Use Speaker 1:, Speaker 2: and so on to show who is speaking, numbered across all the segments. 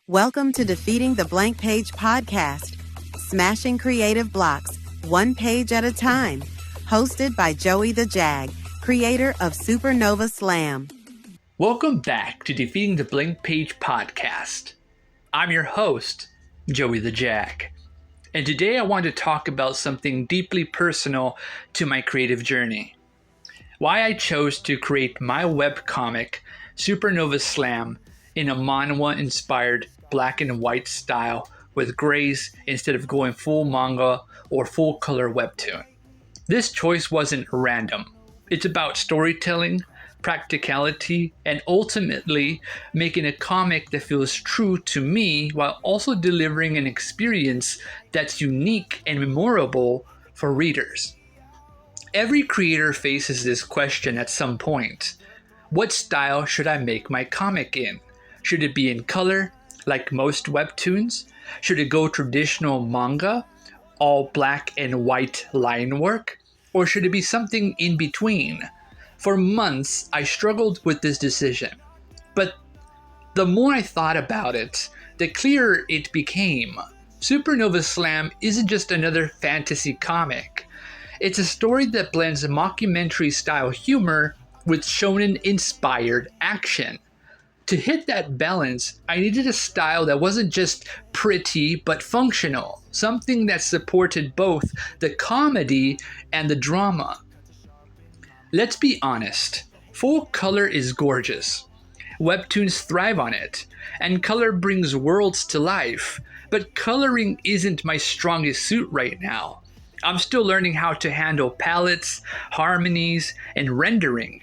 Speaker 1: Welcome to Defeating the Blank Page podcast, smashing creative blocks, one page at a time. Hosted by JoeyTheJag, creator of Supernova Slam.
Speaker 2: Welcome back to Defeating the Blank Page podcast. I'm your host, JoeyTheJag. And today I want to talk about something deeply personal to my creative journey. Why I chose to create my webcomic, Supernova Slam, in a manhwa-inspired black and white style with grays instead of going full manga or full color webtoon. This choice wasn't random. It's about storytelling, practicality, and ultimately making a comic that feels true to me while also delivering an experience that's unique and memorable for readers. Every creator faces this question at some point. What style should I make my comic in? Should it be in color, like most webtoons? Should it go traditional manga, all black and white line work? Or should it be something in between? For months, I struggled with this decision. But the more I thought about it, the clearer it became. Supernova Slam isn't just another fantasy comic. It's a story that blends mockumentary-style humor with shonen-inspired action. To hit that balance, I needed a style that wasn't just pretty but functional, something that supported both the comedy and the drama. Let's be honest, full color is gorgeous. Webtoons thrive on it, and color brings worlds to life, but coloring isn't my strongest suit right now. I'm still learning how to handle palettes, harmonies, and rendering.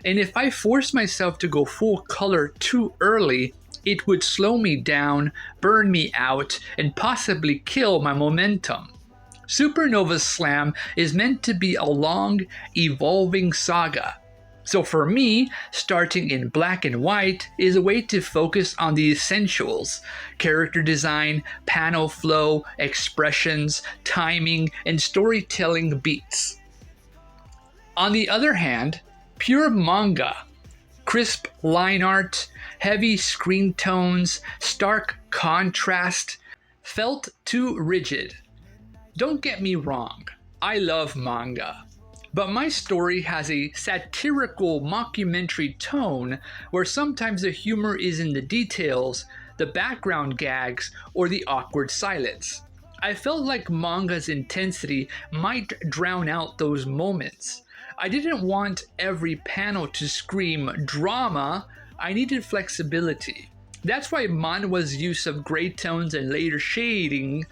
Speaker 2: And if I force myself to go full color too early, it would slow me down, burn me out, and possibly kill my momentum. Supernova Slam is meant to be a long, evolving saga. So for me, starting in black and white is a way to focus on the essentials: character design, panel flow, expressions, timing, and storytelling beats. On the other hand, pure manga, crisp line art, heavy screen tones, stark contrast, felt too rigid. Don't get me wrong, I love manga, but my story has a satirical mockumentary tone where sometimes the humor is in the details, the background gags, or the awkward silence. I felt like manga's intensity might drown out those moments. I didn't want every panel to scream drama. I needed flexibility. That's why manhwa's use of gray tones and later shading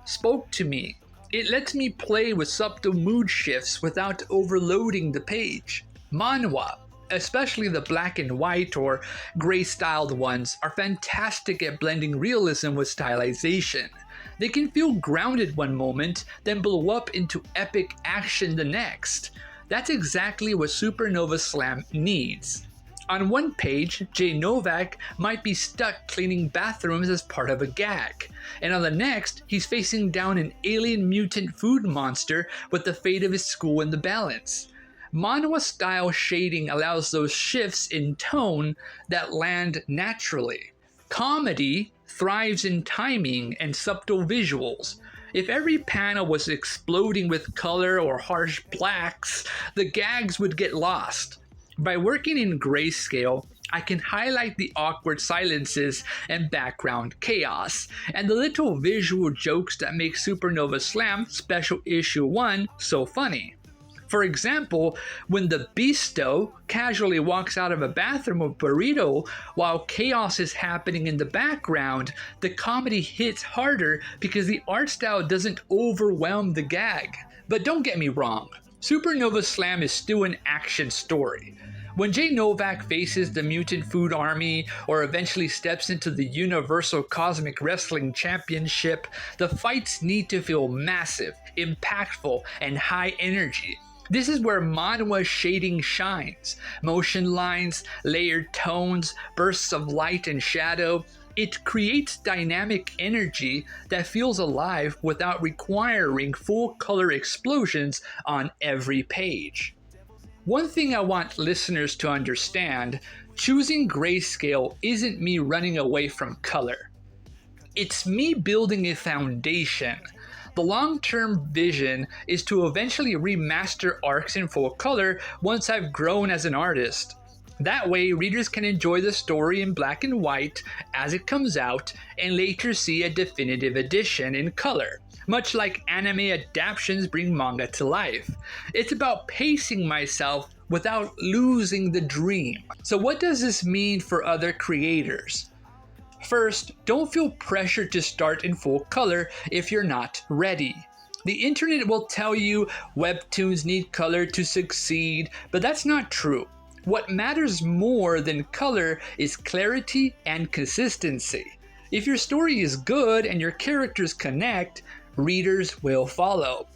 Speaker 2: spoke to me. It lets me play with subtle mood shifts without overloading the page. Manhwa, especially the black and white or gray-styled ones, are fantastic at blending realism with stylization. They can feel grounded one moment, then blow up into epic action the next. That's exactly what Supernova Slam needs. On one page, Jay Novak might be stuck cleaning bathrooms as part of a gag, and on the next, he's facing down an alien mutant food monster with the fate of his school in the balance. Manhwa-style shading allows those shifts in tone that land naturally. Comedy thrives in timing and subtle visuals. If every panel was exploding with color or harsh blacks, the gags would get lost. By working in grayscale, I can highlight the awkward silences and background chaos, and the little visual jokes that make Supernova Slam Special Issue 1 so funny. For example, when the Beasto casually walks out of a bathroom with burrito while chaos is happening in the background, the comedy hits harder because the art style doesn't overwhelm the gag. But don't get me wrong, Supernova Slam is still an action story. When Jay Novak faces the mutant food army or eventually steps into the Universal Cosmic Wrestling Championship, the fights need to feel massive, impactful, and high energy. This is where manhwa shading shines. Motion lines, layered tones, bursts of light and shadow. It creates dynamic energy that feels alive without requiring full color explosions on every page. One thing I want listeners to understand, choosing grayscale isn't me running away from color. It's me building a foundation. The long-term vision is to eventually remaster arcs in full color once I've grown as an artist. That way, readers can enjoy the story in black and white as it comes out and later see a definitive edition in color, much like anime adaptations bring manga to life. It's about pacing myself without losing the dream. So what does this mean for other creators? First, don't feel pressured to start in full color if you're not ready. The internet will tell you webtoons need color to succeed, but that's not true. What matters more than color is clarity and consistency. If your story is good and your characters connect, readers will follow.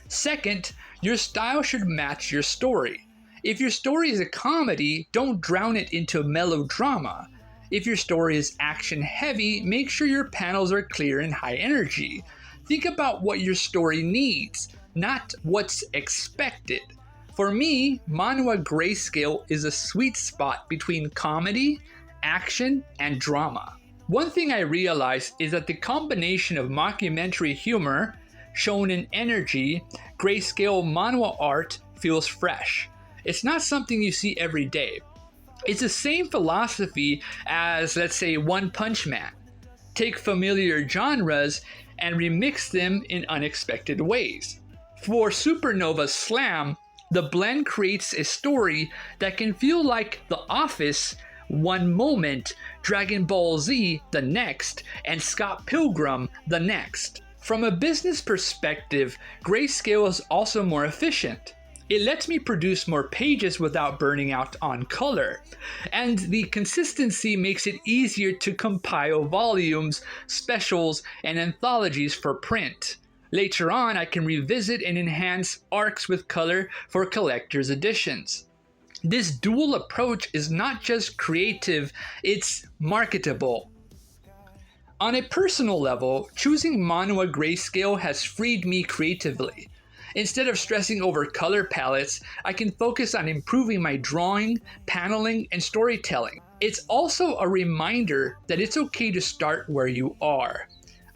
Speaker 2: Second, your style should match your story. If your story is a comedy, don't drown it into melodrama. If your story is action heavy, make sure your panels are clear and high energy. Think about what your story needs, not what's expected. For me, manhwa grayscale is a sweet spot between comedy, action, and drama. One thing I realized is that the combination of mockumentary humor, shonen energy, grayscale manhwa art feels fresh. It's not something you see every day. It's the same philosophy as, let's say, One Punch Man. Take familiar genres and remix them in unexpected ways. For Supernova Slam, the blend creates a story that can feel like The Office one moment, Dragon Ball Z the next, and Scott Pilgrim the next. From a business perspective, grayscale is also more efficient. It lets me produce more pages without burning out on color, and the consistency makes it easier to compile volumes, specials, and anthologies for print. Later on, I can revisit and enhance arcs with color for collector's editions. This dual approach is not just creative, it's marketable. On a personal level, choosing manhwa grayscale has freed me creatively. Instead of stressing over color palettes, I can focus on improving my drawing, paneling, and storytelling. It's also a reminder that it's okay to start where you are.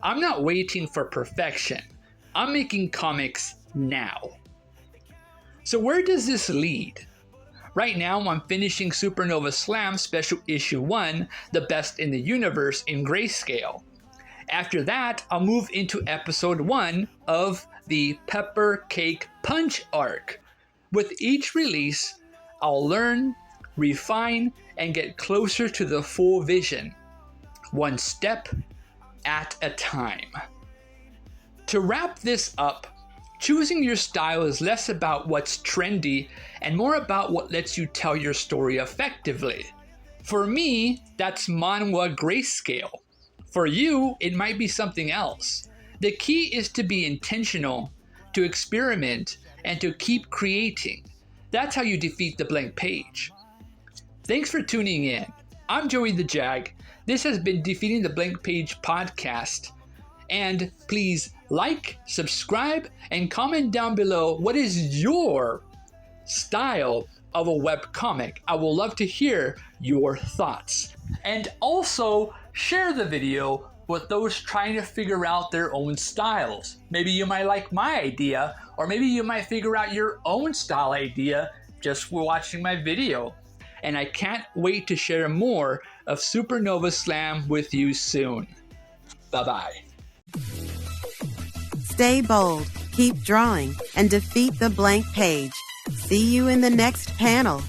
Speaker 2: I'm not waiting for perfection. I'm making comics now. So where does this lead? Right now, I'm finishing Supernova Slam Special Issue 1, The Best in the Universe in grayscale. After that, I'll move into Episode 1 of the Pepper Cake Punch arc. With each release, I'll learn, refine, and get closer to the full vision, one step at a time. To wrap this up, choosing your style is less about what's trendy and more about what lets you tell your story effectively. For me, that's manhwa grayscale. For you, it might be something else. The key is to be intentional, to experiment, and to keep creating. That's how you defeat the blank page. Thanks for tuning in. I'm JoeyTheJag. This has been Defeating the Blank Page podcast. And please like, subscribe, and comment down below what is your style of a webcomic. I will love to hear your thoughts. And also share the video with those trying to figure out their own styles. Maybe you might like my idea, or maybe you might figure out your own style idea just for watching my video. And I can't wait to share more of Supernova Slam with you soon. Bye-bye.
Speaker 1: Stay bold, keep drawing, and defeat the blank page. See you in the next panel.